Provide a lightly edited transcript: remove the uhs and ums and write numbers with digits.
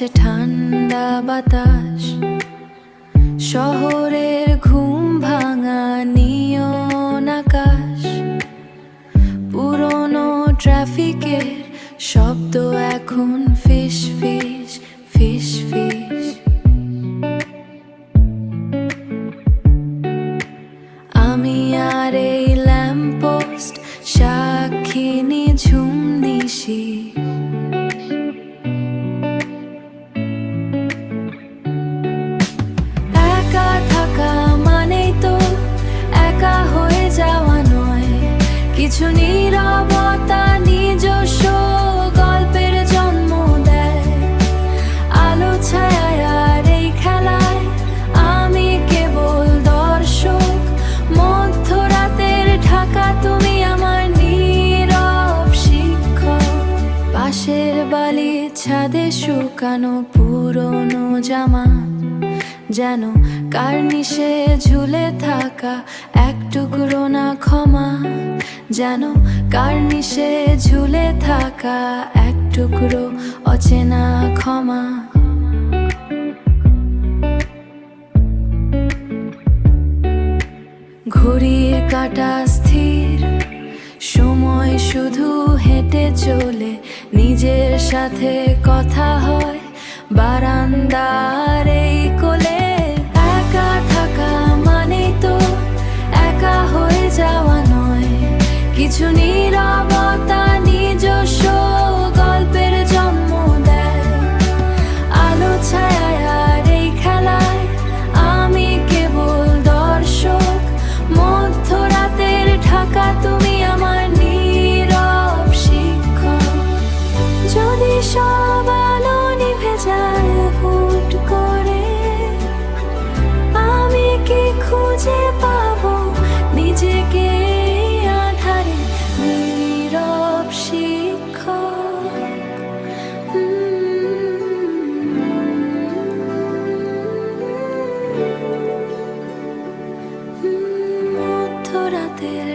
আছে ঠান্ডা বাতাস, শহরের ঘুম ভাঙা নিয়ন আকাশ, পুরনো ট্রাফিকের শব্দ এখন ফিস ফিস ফিস ফিস। আমি আর এই ল্যাম্পপোস্ট সাক্ষী নিঝুম নিশি। একা থাকা মানেই তো একা হয়ে যাওয়া নয়, কিছু নীরবতা নিজস্ব গল্পের জন্ম দেয়। আলো ছায়া আর এই খেলায় আমি কেবল দর্শক, মধ্যরাতের ঢাকা তুমি আমার নীরব শিক্ষক। পাশের বালির ছাদে শুকানো পুরনো জামা, যেন কার্নিশে ঝুলে থাকা এক টুকরো না ক্ষমা, যেন কার্নিশে ঝুলে থাকা এক টুকরো অচেনা ক্ষমা। ঘড়ির কাঁটা স্থির, সময় শুধু হেঁটে চলে, নিজের সাথে কথা হয় বারান্দার এই কোলে। একা থাকা মানেই তো একা হয়ে যাওয়া নয়, কিছু নীরবতা নিজস্ব গল্পের জন্ম দেয়। আলো ছায়া আর এই খেলায় আমি কেবল দর্শক, মধ্যরাতের ঢাকা তুমি আমার নীরব শিক্ষক। যদি সব আলো নিভে যায় হুট করে, আমি কি খুঁজে পাবো নিজেকে আধারে নীরব শিক্ষক। মধ্যরাতের